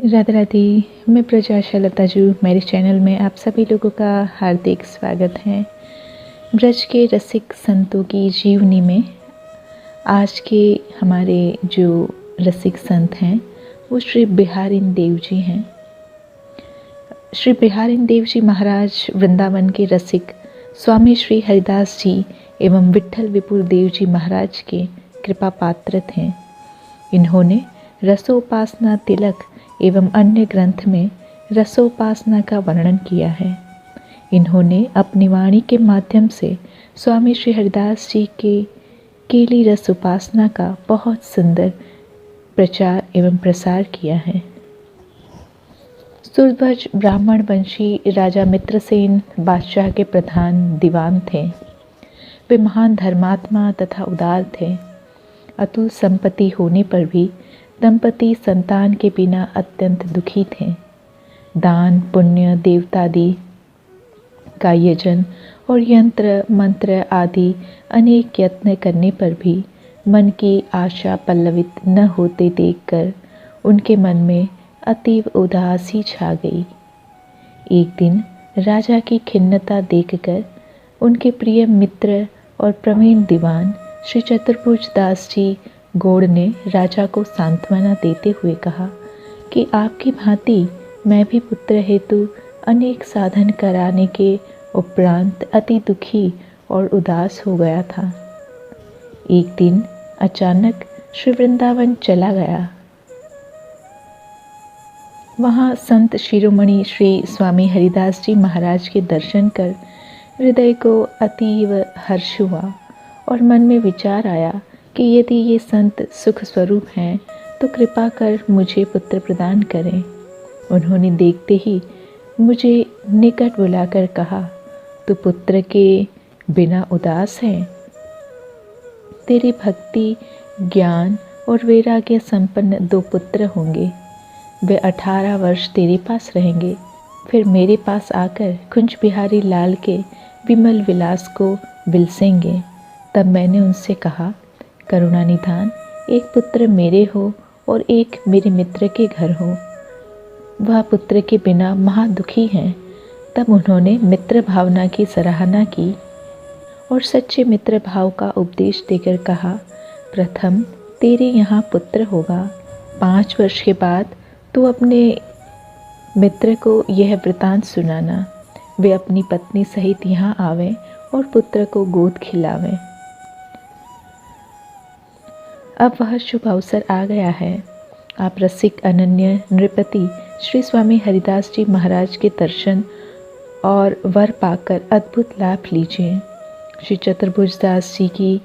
राधे राधे। मैं प्रजाशा लताजू, मेरे चैनल में आप सभी लोगों का हार्दिक स्वागत है। ब्रज के रसिक संतों की जीवनी में आज के हमारे जो रसिक संत हैं वो श्री बिहारीन देव जी हैं। श्री बिहारीन देव जी महाराज वृंदावन के रसिक स्वामी श्री हरिदास जी एवं विट्ठल विपुल देव जी महाराज के कृपा पात्र थे। इन्होंने रसोपासना तिलक एवं अन्य ग्रंथ में रसोपासना का वर्णन किया है। इन्होंने अपनी वाणी के माध्यम से स्वामी श्री हरिदास जी के केली रस उपासना का बहुत सुंदर प्रचार एवं प्रसार किया है। सुरध्वज ब्राह्मण वंशी राजा मित्रसेन बादशाह के प्रधान दीवान थे। वे महान धर्मात्मा तथा उदार थे। अतुल संपत्ति होने पर भी दंपति संतान के बिना अत्यंत दुखी थे। दान पुण्य देवतादि का यजन और यंत्र मंत्र आदि अनेक यत्न करने पर भी मन की आशा पल्लवित न होते देखकर उनके मन में अतीव उदासी छा गई। एक दिन राजा की खिन्नता देखकर उनके प्रिय मित्र और प्रवीण दीवान श्री चतुर्भुज दास जी गौड़ ने राजा को सांत्वना देते हुए कहा कि आपकी भांति मैं भी पुत्र हेतु अनेक साधन कराने के उपरांत अति दुखी और उदास हो गया था। एक दिन अचानक श्री वृंदावन चला गया। वहाँ संत शिरोमणि श्री स्वामी हरिदास जी महाराज के दर्शन कर हृदय को अतीव हर्ष हुआ और मन में विचार आया कि यदि ये संत सुख स्वरूप हैं तो कृपा कर मुझे पुत्र प्रदान करें। उन्होंने देखते ही मुझे निकट बुलाकर कहा, तू पुत्र के बिना उदास है। तेरी भक्ति ज्ञान और वैराग्य संपन्न 2 पुत्र होंगे। वे 18 वर्ष तेरे पास रहेंगे, फिर मेरे पास आकर कुंज बिहारी लाल के विमल विलास को बिलसेंगे। तब मैंने उनसे कहा, करुणा निधान, एक पुत्र मेरे हो और एक मेरे मित्र के घर हो। वह पुत्र के बिना महादुखी हैं। तब उन्होंने मित्र भावना की सराहना की और सच्चे मित्र भाव का उपदेश देकर कहा, प्रथम तेरे यहाँ पुत्र होगा। 5 वर्ष के बाद तू अपने मित्र को यह वृतांत सुनाना। वे अपनी पत्नी सहित यहाँ आवें और पुत्र को गोद खिलावें। अब वह शुभ अवसर आ गया है। आप रसिक अनन्य नृपति श्री स्वामी हरिदास जी महाराज के दर्शन और वर पाकर अद्भुत लाभ लीजिए। श्री चतुर्भुज दास जी की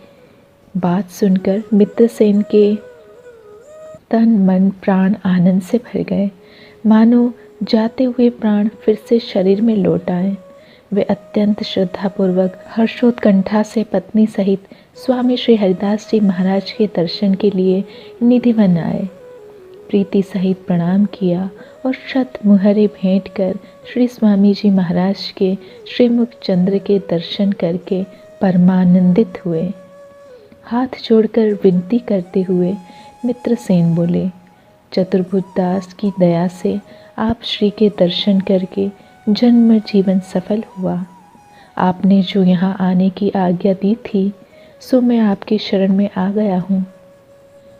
बात सुनकर मित्रसेन के तन मन प्राण आनंद से भर गए, मानो जाते हुए प्राण फिर से शरीर में लौट आए। वे अत्यंत श्रद्धापूर्वक हर्षोत्कंठा से पत्नी सहित स्वामी श्री हरिदास जी महाराज के दर्शन के लिए निधिवन आए। प्रीति सहित प्रणाम किया और शत मुहरे भेंट कर श्री स्वामी जी महाराज के श्रीमुख चंद्र के दर्शन करके परमानंदित हुए। हाथ जोड़कर विनती करते हुए मित्रसेन बोले, चतुर्भुज दास की दया से आप श्री के दर्शन करके जन्म जीवन सफल हुआ। आपने जो यहाँ आने की आज्ञा दी थी सो मैं आपकी शरण में आ गया हूँ।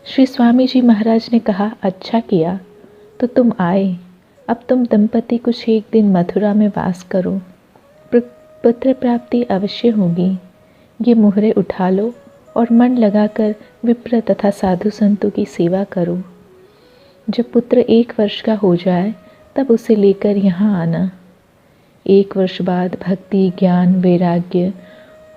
श्री स्वामी जी महाराज ने कहा, अच्छा किया तो तुम आए। अब तुम दंपति कुछ एक दिन मथुरा में वास करो। पुत्र प्राप्ति अवश्य होगी। ये मुहरे उठा लो और मन लगाकर विप्र तथा साधु संतों की सेवा करो। जब पुत्र 1 वर्ष का हो जाए तब उसे लेकर यहाँ आना। 1 वर्ष बाद भक्ति ज्ञान वैराग्य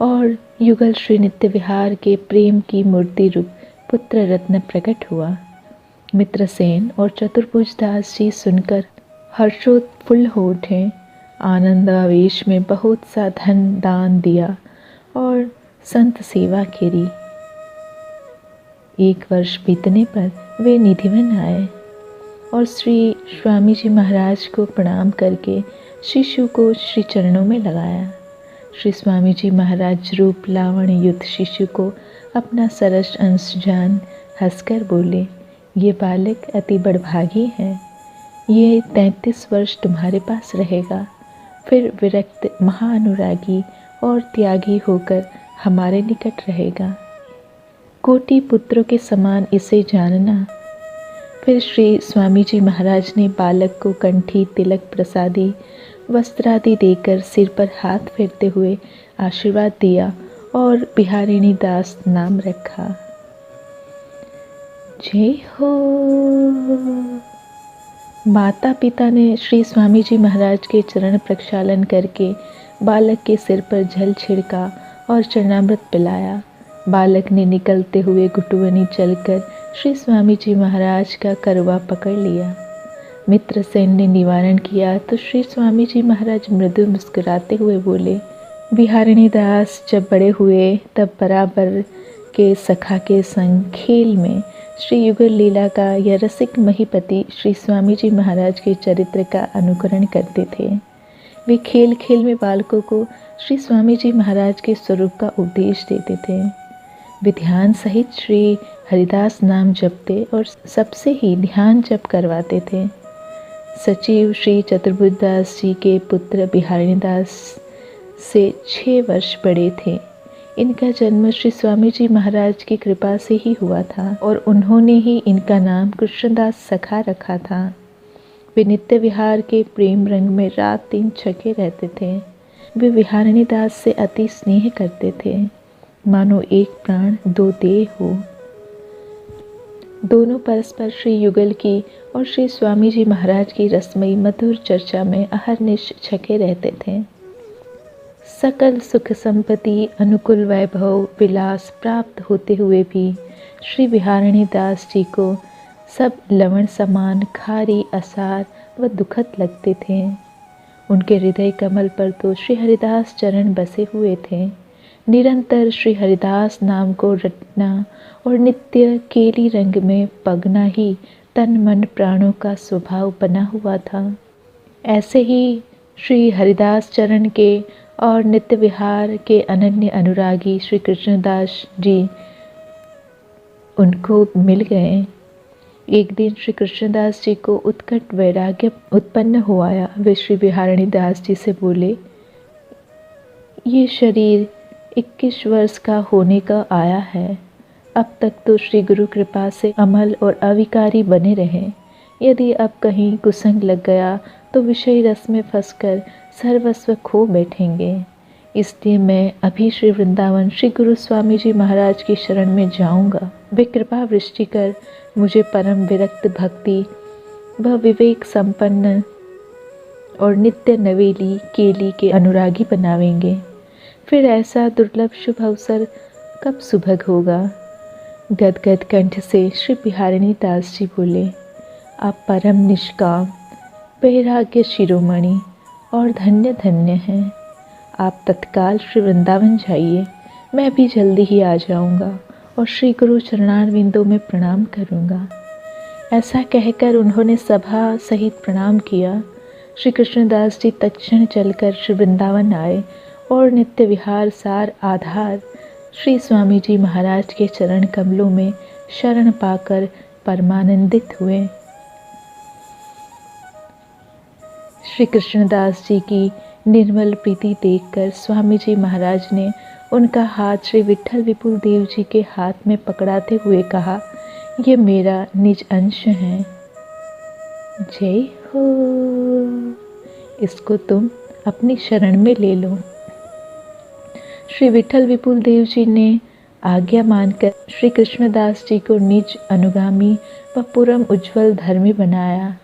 और युगल श्री नित्य विहार के प्रेम की मूर्ति रूप पुत्र रत्न प्रकट हुआ। मित्रसेन और चतुर्भुज दास जी सुनकर हर्षोत्फुल्ल हो उठे। आनंद आवेश में बहुत सा धन दान दिया और संत सेवा करी। 1 वर्ष बीतने पर वे निधिवन आए और श्री स्वामी जी महाराज को प्रणाम करके शिशु को श्री चरणों में लगाया। श्री स्वामी जी महाराज रूप लावण्य युक्त शिशु को अपना सरस अंश जान हंसकर बोले, ये बालक अति बड़भागी है। ये 33 वर्ष तुम्हारे पास रहेगा, फिर विरक्त, महाअनुरागी और त्यागी होकर हमारे निकट रहेगा। कोटि पुत्रों के समान इसे जानना। फिर श्री स्वामी जी महाराज ने बालक को कंठी, तिलक, प्रसादी, वस्त्रादि देकर सिर पर हाथ फेरते हुए आशीर्वाद दिया और बिहारिणी दास नाम रखा। जय हो। माता पिता ने श्री स्वामी जी महाराज के चरण प्रक्षालन करके बालक के सिर पर जल छिड़का और चरणामृत पिलाया। बालक ने निकलते हुए घुटुवनी चलकर श्री स्वामी जी महाराज का करवा पकड़ लिया। मित्रसेन ने निवारण किया तो श्री स्वामी जी महाराज मृदु मुस्कुराते हुए बोले, बिहारिणी दास जब बड़े हुए तब बराबर के सखा के संग खेल में श्री युगल लीला का या रसिक महीपति श्री स्वामी जी महाराज के चरित्र का अनुकरण करते थे। वे खेल खेल में बालकों को श्री स्वामी जी महाराज के स्वरूप का उपदेश देते थे। वे ध्यान सहित श्री हरिदास नाम जपते और सबसे ही ध्यान जप करवाते थे। सचिव श्री चतुर्भुजदास जी के पुत्र बिहारिणी दास से 6 वर्ष बड़े थे। इनका जन्म श्री स्वामी जी महाराज की कृपा से ही हुआ था और उन्होंने ही इनका नाम कृष्णदास सखा रखा था। वे नित्य विहार के प्रेम रंग में रात दिन छके रहते थे। वे बिहारिणी दास से अति स्नेह करते थे, मानो एक प्राण दो देह हो। दोनों परस्पर श्री युगल की और श्री स्वामी जी महाराज की रसमयी मधुर चर्चा में अहरनिश छके रहते थे। सकल सुख संपत्ति, अनुकूल वैभव, विलास प्राप्त होते हुए भी श्री बिहारिणी दास जी को सब लवण समान खारी, असार व दुखद लगते थे। उनके हृदय कमल पर तो श्री हरिदास चरण बसे हुए थे। निरंतर श्री हरिदास नाम को रटना और नित्य केली रंग में पगना ही तन मन प्राणों का स्वभाव बना हुआ था। ऐसे ही श्री हरिदास चरण के और नित्य विहार के अनन्य अनुरागी श्री कृष्णदास जी उनको मिल गए। एक दिन श्री कृष्णदास जी को उत्कट वैराग्य उत्पन्न हो आया। वे श्री बिहारिणी दास जी से बोले, ये शरीर 21 वर्ष का होने का आया है। अब तक तो श्री गुरु कृपा से अमल और अविकारी बने रहे। यदि अब कहीं कुसंग लग गया तो विषय रस में फंसकर सर्वस्व खो बैठेंगे। इसलिए मैं अभी श्री वृंदावन श्री गुरु स्वामी जी महाराज की शरण में जाऊंगा। वे कृपा वृष्टि कर मुझे परम विरक्त भक्ति व विवेक संपन्न और नित्य नवेली केली के अनुरागी बनावेंगे। फिर ऐसा दुर्लभ शुभ अवसर कब सुभग होगा। गदगद कंठ से श्री बिहारिणी दास जी बोले, आप परम निष्काम, वैराग्य शिरोमणि और धन्य धन्य हैं। आप तत्काल श्री वृंदावन जाइए, मैं भी जल्दी ही आ जाऊंगा और श्री गुरु चरणारविंदों में प्रणाम करूंगा। ऐसा कहकर उन्होंने सभा सहित प्रणाम किया। श्री कृष्णदास जी तत्क्षण चलकर श्री वृंदावन आए और नित्य विहार सार आधार श्री स्वामी जी महाराज के चरण कमलों में शरण पाकर परमानंदित हुए। श्री कृष्णदास जी की निर्मल प्रीति देखकर स्वामी जी महाराज ने उनका हाथ श्री विट्ठल विपुल देव जी के हाथ में पकड़ाते हुए कहा, ये मेरा निज अंश है। जय हो, इसको तुम अपनी शरण में ले लो। श्री विट्ठल विपुल देव जी ने आज्ञा मानकर श्री कृष्णदास जी को निज अनुगामी व पूर्व उज्ज्वल धर्मी बनाया।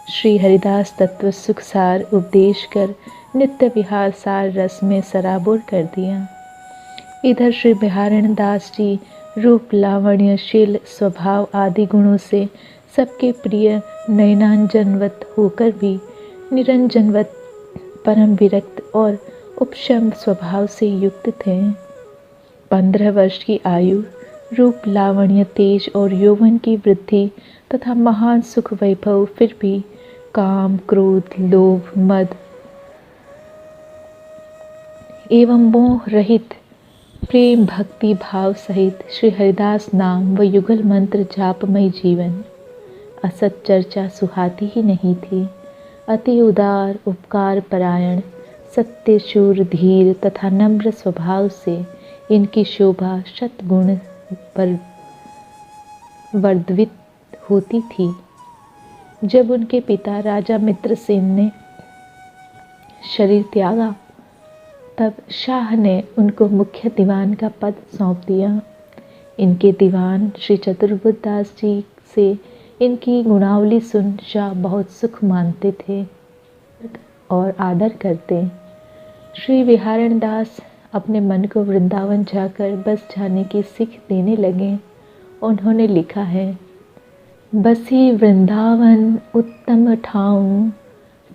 श्री हरिदास तत्व सुख सार उपदेश कर नित्य विहार सार रस में सराबोर कर दिया। इधर श्री बिहारिणी दास जी रूप, लावण्य, शील, स्वभाव आदि गुणों से सबके प्रिय नयनांजनवत होकर भी निरंजनवत, परम विरक्त और उपशम स्वभाव से युक्त थे। 15 वर्ष की आयु, रूप, लावण्य, तेज और यौवन की वृद्धि तथा महान सुख वैभव, फिर भी काम, क्रोध, लोभ, मद एवं मोह रहित प्रेम भक्ति भाव सहित श्री हरिदास नाम व युगल मंत्र जापमय जीवन। असत चर्चा सुहाती ही नहीं थी। अति उदार, उपकार परायण, सत्यशूर, धीर तथा नम्र स्वभाव से इनकी शोभा शतगुण पर वर्धित होती थी। जब उनके पिता राजा मित्रसेन ने शरीर त्यागा, तब शाह ने उनको मुख्य दीवान का पद सौंप दिया। इनके दीवान श्री चतुर्बुद्ध दास जी से इनकी गुणावली सुन शाह बहुत सुख मानते थे और आदर करते। श्री विहारण दास अपने मन को वृंदावन जाकर बस जाने की सीख देने लगे। उन्होंने लिखा है, बसी वृंदावन उत्तम ठाऊं,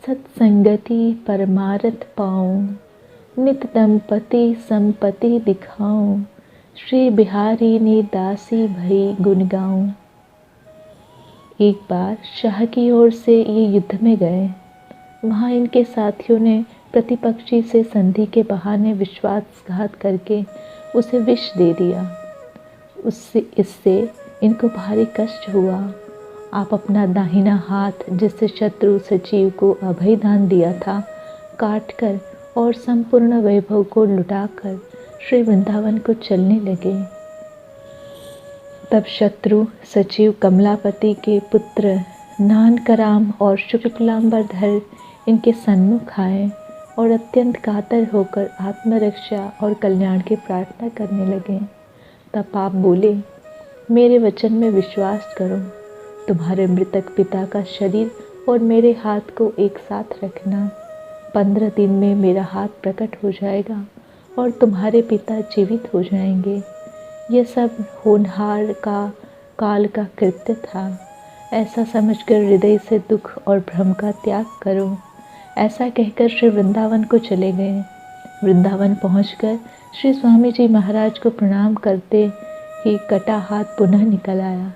सत्संगति परमारथ पाऊं, नित दंपति संपत्ति दिखाऊं, श्री बिहारी ने दासी भई गुण गाऊं। एक बार शाह की ओर से ये युद्ध में गए। वहाँ इनके साथियों ने प्रतिपक्षी से संधि के बहाने विश्वासघात करके उसे विष दे दिया। इससे इनको भारी कष्ट हुआ। आप अपना दाहिना हाथ, जिससे शत्रु सचिव को अभय दान दिया था, काटकर और संपूर्ण वैभव को लुटाकर श्री वृंदावन को चलने लगे। तब शत्रु सचिव कमलापति के पुत्र नानकराम और शुक्लांबरधर इनके सन्मुख आए और अत्यंत कातर होकर आत्मरक्षा और कल्याण की प्रार्थना करने लगे। तब आप बोले, मेरे वचन में विश्वास करो। तुम्हारे मृतक पिता का शरीर और मेरे हाथ को एक साथ रखना। 15 दिन में मेरा हाथ प्रकट हो जाएगा और तुम्हारे पिता जीवित हो जाएंगे। यह सब होनहार का काल का कृत्य था। ऐसा समझकर हृदय से दुख और भ्रम का त्याग करो। ऐसा कहकर श्री वृंदावन को चले गए। वृंदावन पहुंचकर श्री स्वामी जी महाराज को प्रणाम करते ही कटा हाथ पुनः निकल आया।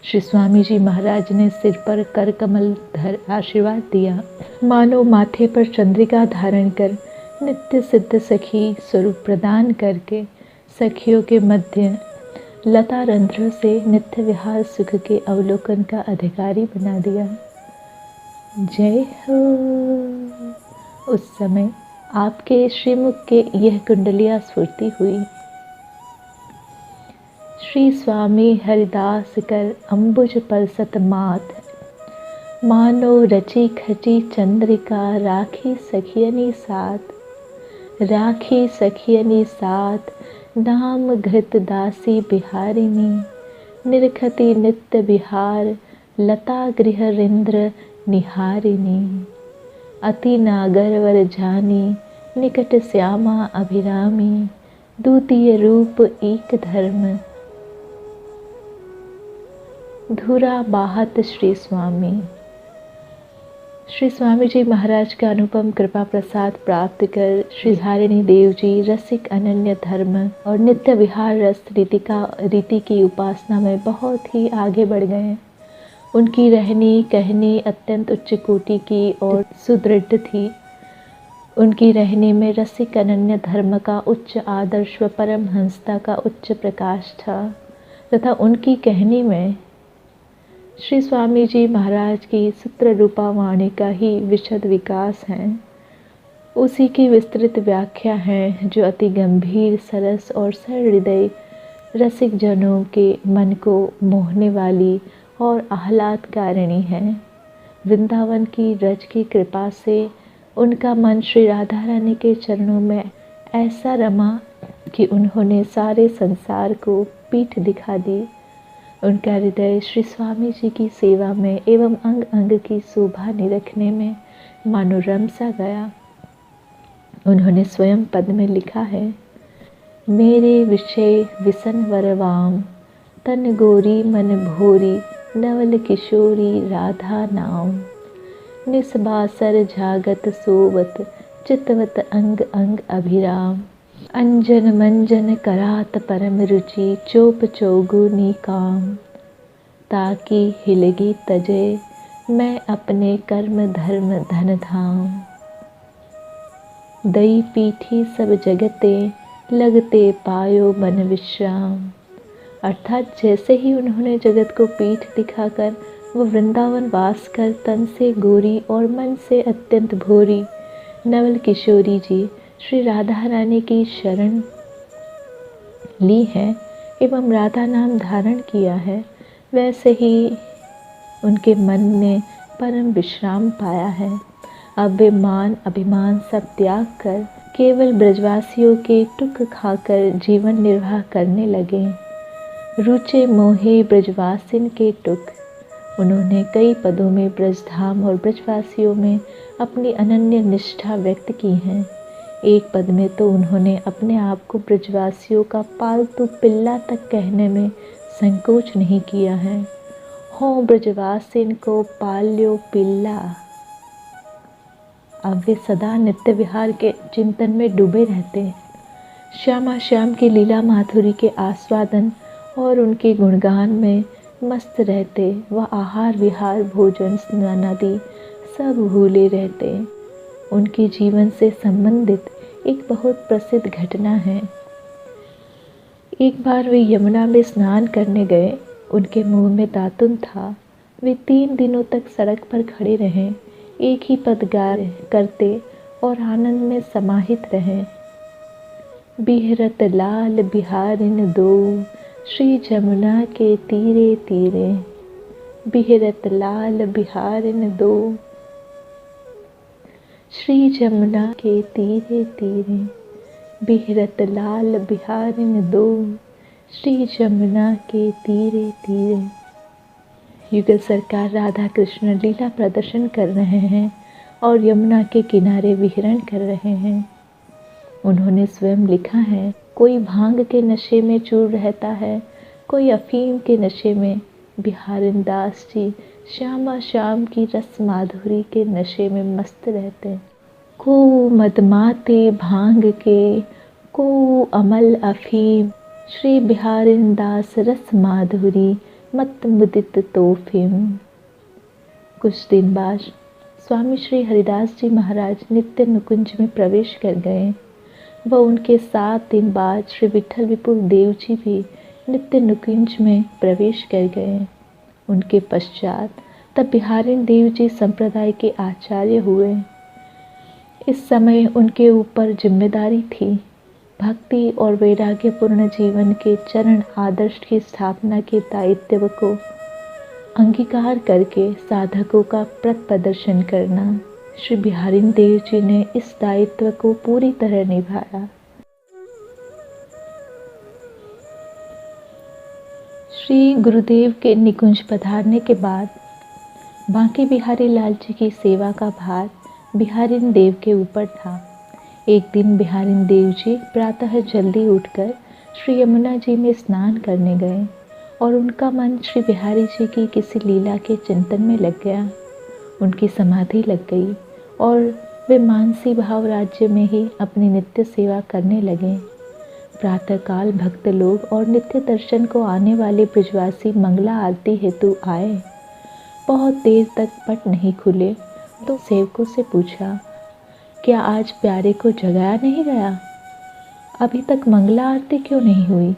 श्री स्वामी जी महाराज ने सिर पर कर कमल धर आशीर्वाद दिया, मानो माथे पर चंद्रिका धारण कर नित्य सिद्ध सखी स्वरूप प्रदान करके सखियों के मध्य लता रंध्रों से नित्य विहार सुख के अवलोकन का अधिकारी बना दिया। जय हो। उस समय आपके श्रीमुख के यह कुंडलिया स्फूर्ति हुई। श्री स्वामी हरिदास कर अंबुज परसत मात, मानो रची खची चंद्रिका राखी सखियनी साथ, राखी सखियनी साथ, नाम घृत दासी बिहारिनी, निरखति नित्य बिहार, लता गृह रिंद्र निहारिनी, अति नागरवर जानी, निकट श्यामा अभिरामी, द्वितीय रूप एक धर्म, धुरा बाहत श्री स्वामी। श्री स्वामी जी महाराज का अनुपम कृपा प्रसाद प्राप्त कर श्री धारिणी देव जी रसिक अनन्य धर्म और नित्य विहार रस रीति की उपासना में बहुत ही आगे बढ़ गए। उनकी रहनी कहनी अत्यंत उच्च कोटि की और सुदृढ़ थी। उनकी रहनी में रसिक अनन्य धर्म का उच्च आदर्श व परमहंसता का उच्च प्रकाश था तथा उनकी कहनी में श्री स्वामी जी महाराज की सूत्र रूपा वाणी का ही विशद विकास है। उसी की विस्तृत व्याख्या है जो अति गंभीर, सरस और सहृदय रसिक जनों के मन को मोहने वाली और आह्लादकारिणी है। वृंदावन की रज की कृपा से उनका मन श्री राधा रानी के चरणों में ऐसा रमा कि उन्होंने सारे संसार को पीठ दिखा दी। उनका हृदय श्री स्वामी जी की सेवा में एवं अंग अंग की शोभा निरखने में मानो रम सा गया। उन्होंने स्वयं पद में लिखा है, मेरे विषय विसन वरवाम, तन गोरी मन भोरी, नवल किशोरी राधा नाम, निस्बासर झागत सोवत, चितवत अंग अंग अभिराम, अंजन मंजन करात परम रुचि, चोप चौगुनी काम, ताकि हिलगी तजे, मैं अपने कर्म धर्म धन धाम, दई पीठी सब जगते, लगते पायो मन विश्राम। अर्थात जैसे ही उन्होंने जगत को पीठ दिखाकर वो वृंदावन वास कर तन से गोरी और मन से अत्यंत भोरी नवल किशोरी जी श्री राधा रानी की शरण ली है एवं राधा नाम धारण किया है, वैसे ही उनके मन ने परम विश्राम पाया है। अब वे मान अभिमान सब त्याग कर केवल ब्रजवासियों के टुक खाकर जीवन निर्वाह करने लगे। रुचे मोहे ब्रजवासिन के टुक। उन्होंने कई पदों में ब्रजधाम और ब्रजवासियों में अपनी अनन्य निष्ठा व्यक्त की है। एक पद में तो उन्होंने अपने आप को ब्रजवासियों का पालतू पिल्ला तक कहने में संकोच नहीं किया है। हो ब्रजवासिन को पाल्यो पिल्ला। अब वे सदा नित्य विहार के चिंतन में डूबे रहते, श्यामा श्याम की लीला माधुरी के आस्वादन और उनके गुणगान में मस्त रहते। वह आहार विहार भोजन स्नान आदि सब भूले रहते। उनके जीवन से संबंधित एक बहुत प्रसिद्ध घटना है। एक बार वे यमुना में स्नान करने गए। उनके मुंह में दातुन था। वे 3 दिनों तक सड़क पर खड़े रहे, एक ही पद गाय करते और आनंद में समाहित रहे। बिहरत लाल बिहारिन दो श्री जमुना के तीरे तीरे। बिहरत लाल बिहारिन दो श्री जमुना के तीरे तीरे। बिहरत लाल बिहारिन दो श्री जमुना के तीरे तीरे। युगल सरकार राधा कृष्ण लीला प्रदर्शन कर रहे हैं और यमुना के किनारे विहरण कर रहे हैं। उन्होंने स्वयं लिखा है, कोई भांग के नशे में चूर रहता है, कोई अफीम के नशे में। बिहारिन दास जी श्यामा श्याम की रस माधुरी के नशे में मस्त रहते। को मदमाते भांग के, को अमल अफीम। श्री बिहारिन दास रस माधुरी मत मुदित तोफिम। कुछ दिन बाद स्वामी श्री हरिदास जी महाराज नित्य नुकुंज में प्रवेश कर गए। वह उनके 7 दिन बाद श्री विठल विपुल देव जी भी नित्य नुकुंज में प्रवेश कर गए। उनके पश्चात तब बिहारिन देव जी संप्रदाय के आचार्य हुए। इस समय उनके ऊपर जिम्मेदारी थी भक्ति और वैराग्यपूर्ण जीवन के चरण आदर्श की स्थापना के दायित्व को अंगीकार करके साधकों का पथ प्रदर्शन करना। श्री बिहारिन देव जी ने इस दायित्व को पूरी तरह निभाया। श्री गुरुदेव के निकुंज पधारने के बाद बांके बिहारी लाल जी की सेवा का भार बिहारिन देव के ऊपर था। एक दिन बिहारिन देव जी प्रातः जल्दी उठकर श्री यमुना जी में स्नान करने गए और उनका मन श्री बिहारी जी की किसी लीला के चिंतन में लग गया। उनकी समाधि लग गई और वे मानसी भाव राज्य में ही अपनी नित्य सेवा करने लगे। प्रातःकाल भक्त लोग और नित्य दर्शन को आने वाले ब्रजवासी मंगला आरती हेतु आए। बहुत देर तक पट नहीं खुले तो सेवकों से पूछा, क्या आज प्यारे को जगाया नहीं गया? अभी तक मंगला आरती क्यों नहीं हुई?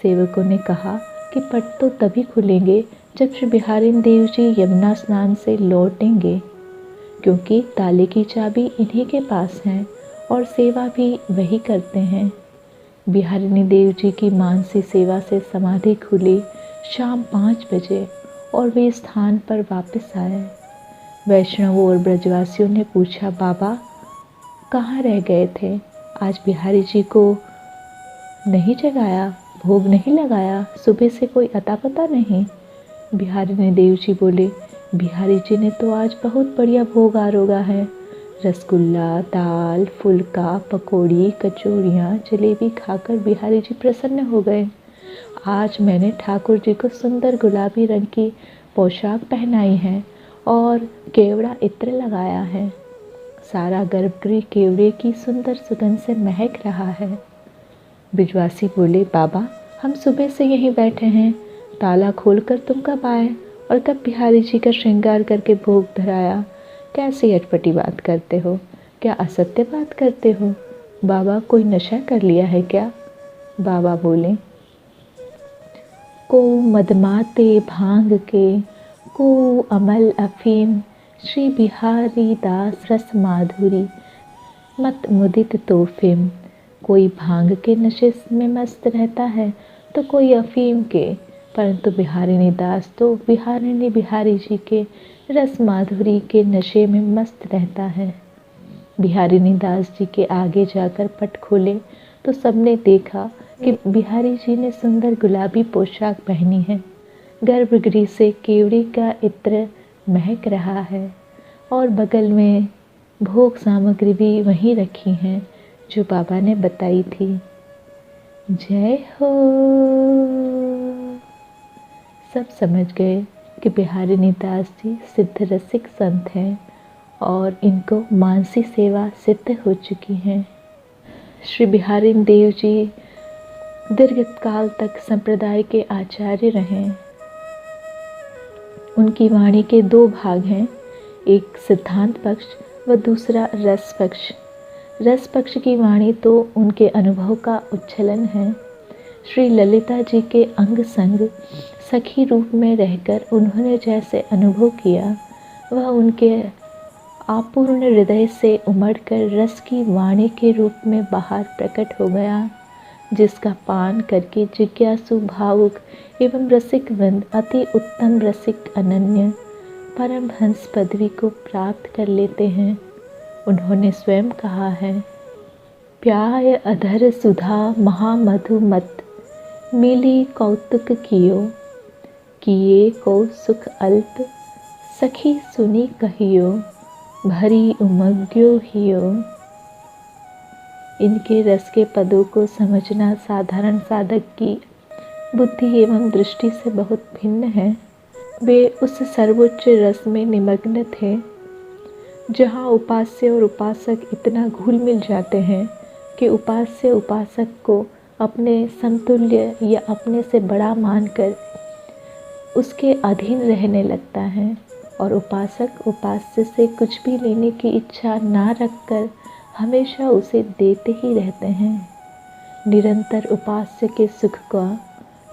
सेवकों ने कहा कि पट तो तभी खुलेंगे जब श्री बिहारिन देव जी यमुना स्नान से लौटेंगे, क्योंकि ताले की चाबी इन्हीं के पास है और सेवा भी वही करते हैं। बिहारिनी देव जी की मानसी सेवा से समाधि खुली शाम 5 बजे और वे स्थान पर वापस आए। वैष्णवों और ब्रजवासियों ने पूछा, बाबा कहाँ रह गए थे? आज बिहारी जी को नहीं जगाया, भोग नहीं लगाया, सुबह से कोई अता पता नहीं। बिहारिनी देव जी बोले, बिहारी जी ने तो आज बहुत बढ़िया भोग आरोगा है। रसगुल्ला, दाल, फुल्का, पकौड़ी, कचौड़ियाँ, जलेबी खाकर बिहारी जी प्रसन्न हो गए। आज मैंने ठाकुर जी को सुंदर गुलाबी रंग की पोशाक पहनाई है और केवड़ा इत्र लगाया है। सारा गर्भगृह केवड़े की सुंदर सुगंध से महक रहा है। ब्रजवासी बोले, बाबा हम सुबह से यहीं बैठे हैं, ताला खोलकर तुम कब आए और कब बिहारी जी का श्रृंगार करके भोग धराया? कैसी अटपटी बात करते हो? क्या असत्य बात करते हो? बाबा कोई नशा कर लिया है क्या? बाबा बोले, को मदमाते भांग के, को अमल अफीम श्री बिहारी दास रस माधुरी मत मुदित तोफिम। कोई भांग के नशे में मस्त रहता है तो कोई अफीम के, परंतु बिहारिणी दास तो बिहारी जी के रस माधुरी के नशे में मस्त रहता है। बिहारिणी दास जी के आगे जाकर पट खोले तो सबने देखा कि बिहारी जी ने सुंदर गुलाबी पोशाक पहनी है। गर्भगृह से केवड़ी का इत्र महक रहा है और बगल में भोग सामग्री भी वहीं रखी हैं जो बाबा ने बताई थी। जय हो। सब समझ गए कि बिहारिणी दास जी सिद्ध रसिक संत हैं और इनको मानसी सेवा सिद्ध हो चुकी है। श्री बिहारिणी देव जी दीर्घकाल तक संप्रदाय के आचार्य रहे। उनकी वाणी के दो भाग हैं, एक सिद्धांत पक्ष व दूसरा रस पक्ष। रस पक्ष की वाणी तो उनके अनुभव का उच्छलन है। श्री ललिता जी के अंग संग सखी रूप में रहकर उन्होंने जैसे अनुभव किया वह उनके आपूर्ण हृदय से उमड़कर रस की वाणी के रूप में बाहर प्रकट हो गया, जिसका पान करके जिज्ञासु भावुक एवं रसिक वृंद अति उत्तम रसिक अनन्य परमहंस पदवी को प्राप्त कर लेते हैं। उन्होंने स्वयं कहा है, प्याय अधर सुधा महामधु मत मिली कौतुक किए को सुख अल्प सखी सुनी कहियो भरी उमग्यो हियो। इनके रस के पदों को समझना साधारण साधक की बुद्धि एवं दृष्टि से बहुत भिन्न है। वे उस सर्वोच्च रस में निमग्न थे जहाँ उपास्य और उपासक इतना घुल मिल जाते हैं कि उपास्य उपासक को अपने समतुल्य या अपने से बड़ा मानकर उसके अधीन रहने लगता है और उपासक उपास्य से कुछ भी लेने की इच्छा ना रखकर हमेशा उसे देते ही रहते हैं। निरंतर उपास्य के सुख का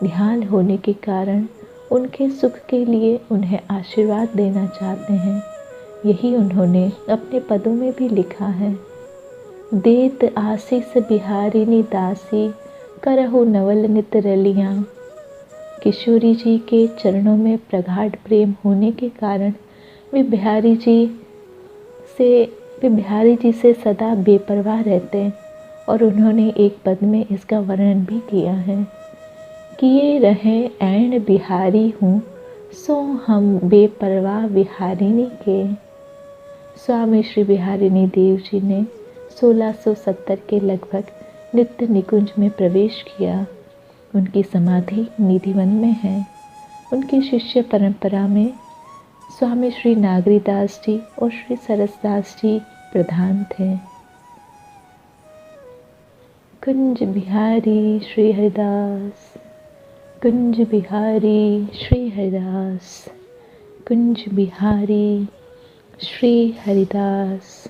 ध्यान होने के कारण उनके सुख के लिए उन्हें आशीर्वाद देना चाहते हैं। यही उन्होंने अपने पदों में भी लिखा है। देत आशीष बिहारिणी दासी करहु नवल नित रलियाँ। किशोरी जी के चरणों में प्रगाढ़ प्रेम होने के कारण वे बिहारी जी से सदा बेपरवाह रहते और उन्होंने एक पद में इसका वर्णन भी किया है। किए रहे ऐन बिहारी हूँ सो हम बेपरवाह बिहारिणी के। स्वामी श्री बिहारिणी देव जी ने 1670 के लगभग नित्य निकुंज में प्रवेश किया। उनकी समाधि निधिवन में है। उनकी शिष्य परंपरा में स्वामी श्री नागरीदास जी और श्री सरसदास जी प्रधान थे। कुंज बिहारी श्री हरिदास, कुंज बिहारी श्री हरिदास, कुंज बिहारी श्री हरिदास।